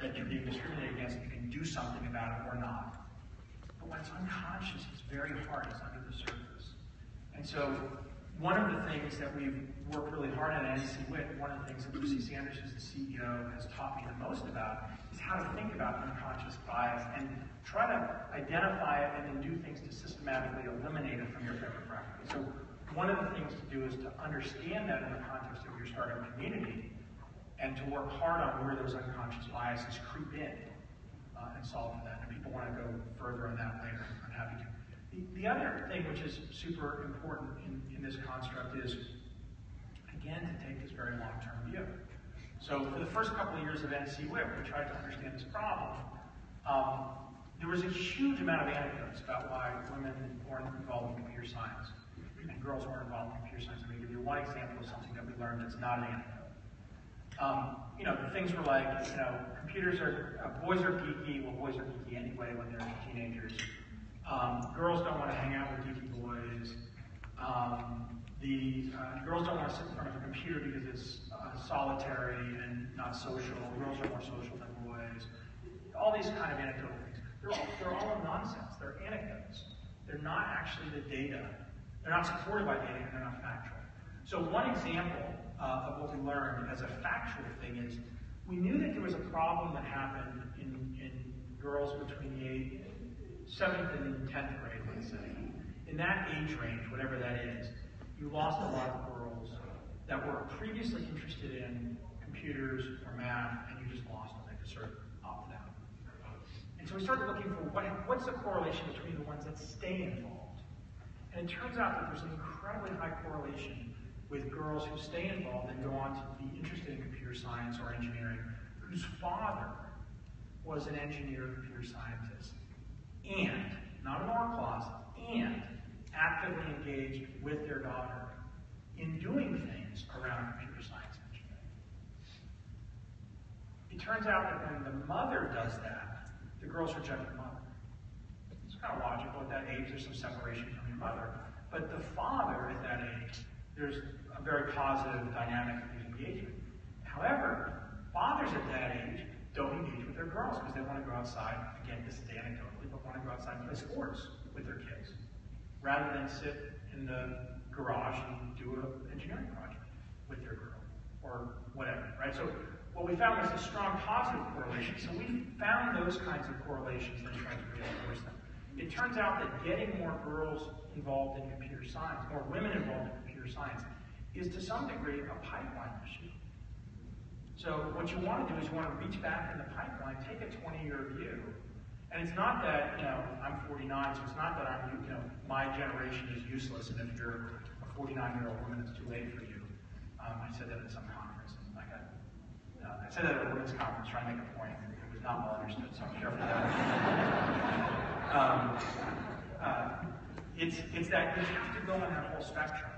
that you're being discriminated against, you can do something about it or not. But when it's unconscious, it's very hard. It's under the surface. And so one of the things that we've worked really hard at NC-WIT, one of the things that Lucy Sanders, who's the CEO, has taught me the most about is how to think about unconscious bias and try to identify it and then do things to systematically eliminate it from your favorite practice. So one of the things to do is to understand that in the context of your startup community and to work hard on where those unconscious biases creep in and solve for that. And people want to go further on that later. I'm happy to. The other thing which is super important in this construct is, again, to take this very long-term view. So for the first couple of years of NC-WIT, we tried to understand this problem. There was a huge amount of anecdotes about why women weren't involved in computer science and girls weren't involved in computer science. I'm going to give you one example of something that we learned that's not an anecdote. The things were like, computers are, boys are geeky. Well, boys are geeky anyway when they're teenagers. Girls don't want to hang out with geeky boys. Girls don't want to sit in front of a computer because it's solitary and not social. Girls are more social than boys. All these kind of anecdotal things. They're all nonsense. They're anecdotes. They're not actually the data. They're not supported by data, and they're not factual. So one example of what we learned as a factual thing is we knew that there was a problem that happened in girls between the 7th and 10th grade, let's say. In that age range, whatever that is, you lost a lot of girls that were previously interested in computers or math, and you just lost them. They just sort of opted out. And so we started looking for what's the correlation between the ones that stay involved. And it turns out that there's an incredibly high correlation with girls who stay involved and go on to be interested in computer science or engineering, whose father was an engineer or computer scientist, and, not in our class, and actively engaged with their daughter in doing things around computer science and engineering. It turns out that when the mother does that, the girls reject the mother. It's kind of logical. At that age, there's some separation from your mother. But the father, at that age, there's a very positive dynamic of engagement. However, fathers at that age don't engage with their girls because they want to go outside, again, this is anecdotally, but want to go outside and play sports with their kids, rather than sit in the garage and do an engineering project with their girl, or whatever, right? So what we found was a strong positive correlation. So we found those kinds of correlations and tried to reinforce them. It turns out that getting more girls involved in computer science, more women involved in computer science, is to some degree a pipeline issue. So what you want to do is you want to reach back in the pipeline, take a 20-year view, and it's not that, I'm 49, so it's not that my generation is useless, and if you're a 49-year-old woman, it's too late for you. I said that at some conference, and I said that at a women's conference trying to make a point. It was not well understood, so I'm careful with that. It's that you have to go on that whole spectrum,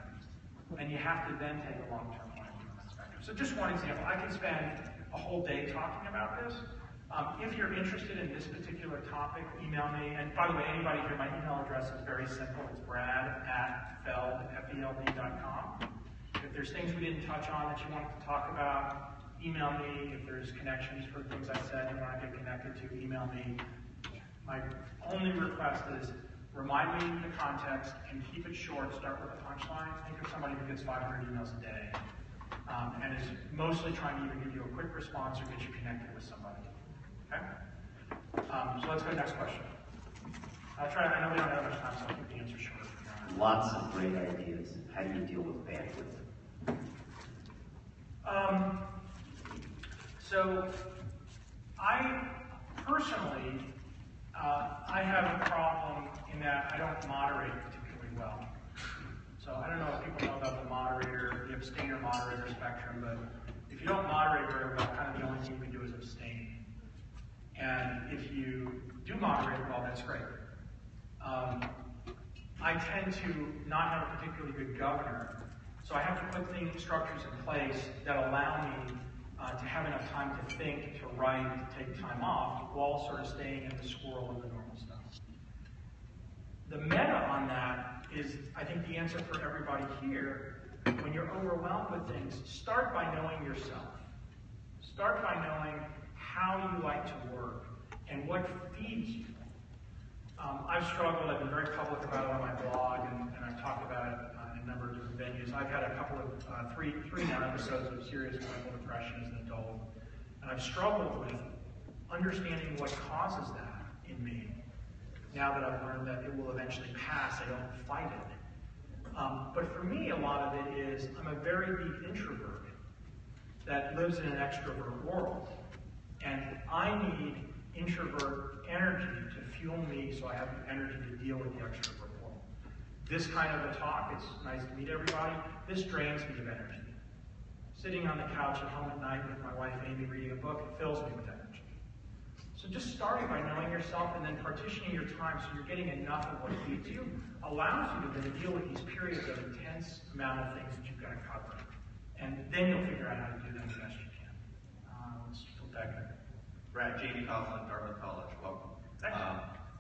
and you have to then take a long-term point of view on that spectrum. So just one example. I could spend a whole day talking about this. If you're interested in this particular topic, email me. And by the way, anybody here, my email address is very simple. It's brad@feld.com. If there's things we didn't touch on that you want to talk about, email me. If there's connections for things I said you want to get connected to, email me. My only request is remind me the context and keep it short. Start with a punchline. Think of somebody who gets 500 emails a day and is mostly trying to either give you a quick response or get you connected with somebody. Okay? So let's go to the next question. I know we don't have much time, so I'll keep the answer short. Lots of great ideas. How do you deal with bandwidth? So I personally, I have a problem in that I don't moderate particularly well. So I don't know if people know about the the abstainer moderator spectrum, but if you don't moderate very well, kind of the only thing you can do is abstain. And if you do moderate well, that's great. I tend to not have a particularly good governor, so I have to put structures in place that allow me to have enough time to think, to write, to take time off, while sort of staying in the swirl of the normal stuff. The meta on that is, I think, the answer for everybody here. When you're overwhelmed with things, start by knowing yourself. Start by knowing how you like what feeds you. I've struggled, I've been very public about it on my blog, and I've talked about it in a number of different venues. I've had a couple of, three now episodes of serious clinical depression as an adult, and I've struggled with understanding what causes that in me. Now that I've learned that it will eventually pass, I don't fight it. But for me, a lot of it is I'm a very deep introvert that lives in an extrovert world. And I need introvert energy to fuel me so I have the energy to deal with the extrovert world. This kind of a talk, it's nice to meet everybody, this drains me of energy. Sitting on the couch at home at night with my wife Amy reading a book, it fills me with energy. So just starting by knowing yourself and then partitioning your time so you're getting enough of what feeds you allows you to then deal with these periods of intense amount of things that you've got to cover. And then you'll figure out how to do them the best you can. Let's flip back in. Brad, Jamie Coughlin, Dartmouth College, welcome.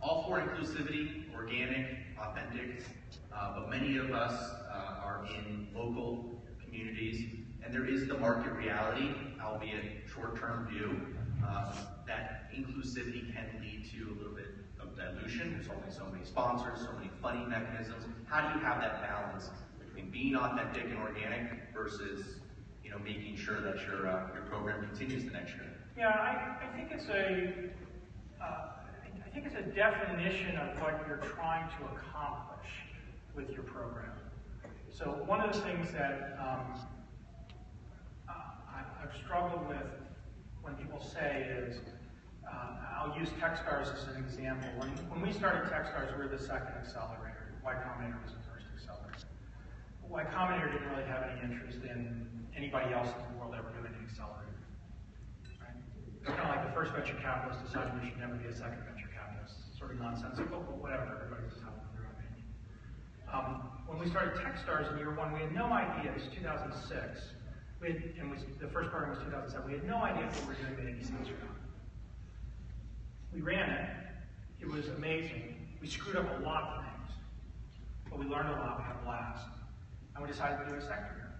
All for inclusivity, organic, authentic, but many of us are in local communities, and there is the market reality, albeit short-term view, that inclusivity can lead to a little bit of dilution. There's only so many sponsors, so many funding mechanisms. How do you have that balance between being authentic and organic versus, making sure that your program continues the next year? Yeah, I think it's a definition of what you're trying to accomplish with your program. So one of the things that I've struggled with when people say is, I'll use Techstars as an example. When we started Techstars, we were the second accelerator. Y Combinator was the first accelerator. Y Combinator didn't really have any interest in anybody else in the world ever doing an accelerator. Right? It's kind of like the first venture capitalist decided there should never be a second venture capitalist. Sort of nonsensical, but whatever, everybody was out with their own opinion. When we started Techstars in year one, we had no idea. It was 2006. The first program was 2007. We had no idea if we were doing the ABCs or not. We ran it. It was amazing. We screwed up a lot of things, but we learned a lot. We had a blast, and we decided to do a second year.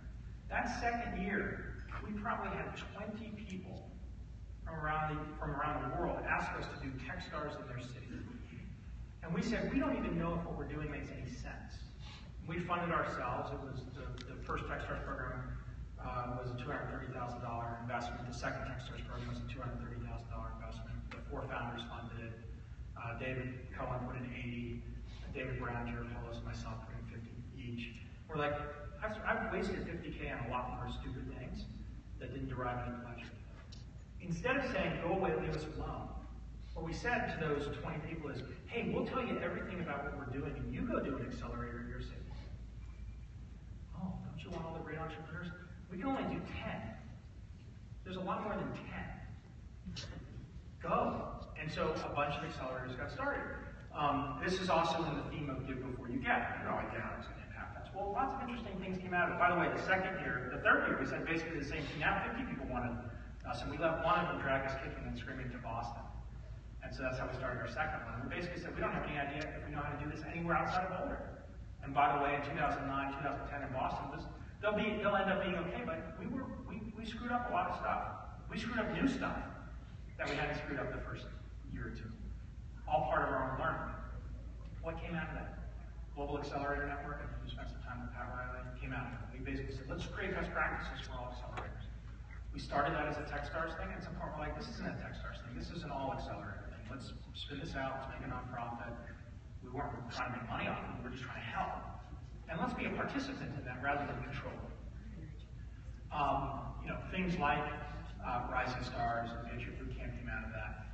That second year, we probably had 20 people from around the world ask us to do Techstars in their city, and we said we don't even know if what we're doing makes any sense. We funded ourselves. It was the first Techstars program. Was a $230,000 investment. The second Techstars program was a $230,000 investment. The 4 founders funded it. David Cohen put in 80. David Brown, Jared Hollis, and myself put in 50 each. We're like, I've wasted 50K on a lot more stupid things that didn't derive any pleasure. Instead of saying, go away, leave us alone, what we said to those 20 people is, hey, we'll tell you everything about what we're doing, and you go do an accelerator in your city. Oh, don't you want all the great entrepreneurs? We can only do 10. There's a lot more than 10. Go. And so a bunch of accelerators got started. This is also in the theme of do before you get. No idea how it's going to impact us. Well, lots of interesting things came out of it. By the way, the third year, we said basically the same thing. Now 50 people wanted us, and we let one of them drag us kicking and screaming to Boston. And so that's how we started our second one. We basically said we don't have any idea if we know how to do this anywhere outside of Boulder. And by the way, in 2009, 2010 in Boston, they'll end up being okay, but we screwed up a lot of stuff. We screwed up new stuff that we hadn't screwed up the first year or two. All part of our own learning. What came out of that? Global Accelerator Network, and we spent some time with Pat Riley, came out of it. We basically said, let's create best practices for all accelerators. We started that as a Techstars thing, and at some point we're like, this isn't a Techstars thing, this is an all accelerator thing. Let's spin this out, let's make a nonprofit. We weren't trying to make money off it, we were just trying to help. And let's be a participant in that rather than control it. Things like Rising Stars and Get Your Boot Camp came out of that.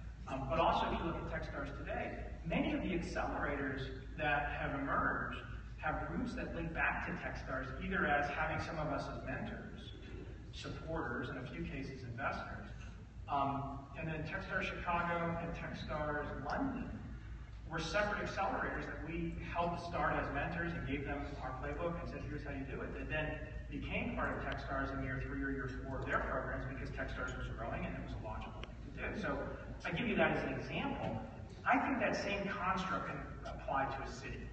But also, if you look at Techstars today, many of the accelerators that have emerged have roots that link back to Techstars, either as having some of us as mentors, supporters, in a few cases investors, and then Techstars Chicago and Techstars London were separate accelerators that we helped start as mentors and gave them our playbook and said, here's how you do it. They then became part of Techstars in year 3 or year 4 of their programs because Techstars was growing and it was a logical thing to do. So I give you that as an example. I think that same construct can apply to a city,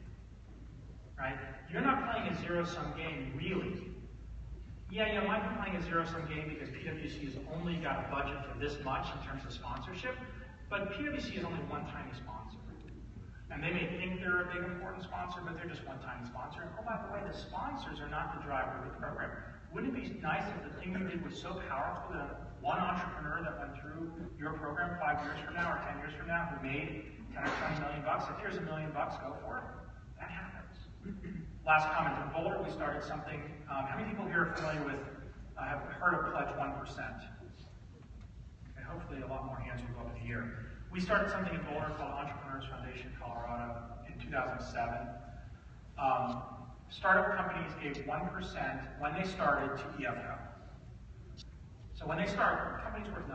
right? You're not playing a zero-sum game, really. Yeah, you might be playing a zero-sum game because PwC has only got a budget for this much in terms of sponsorship, But PwC is only one tiny sponsor. And they may think they're a big important sponsor, but they're just one tiny sponsor. And oh, by the way, the sponsors are not the driver of the program. Wouldn't it be nice if the thing you did was so powerful that one entrepreneur that went through your program 5 years from now or 10 years from now who made 10 or 20 million bucks, if here's $1 million, go for it. That happens. Last comment, in Boulder, we started something, how many people here are familiar with, have heard of Pledge 1%? Okay, hopefully a lot more hands will go up in the year. We started something in Boulder called Entrepreneurs Foundation Colorado in 2007. Startup companies gave 1% when they started to EFO. So when they start, companies worth nothing.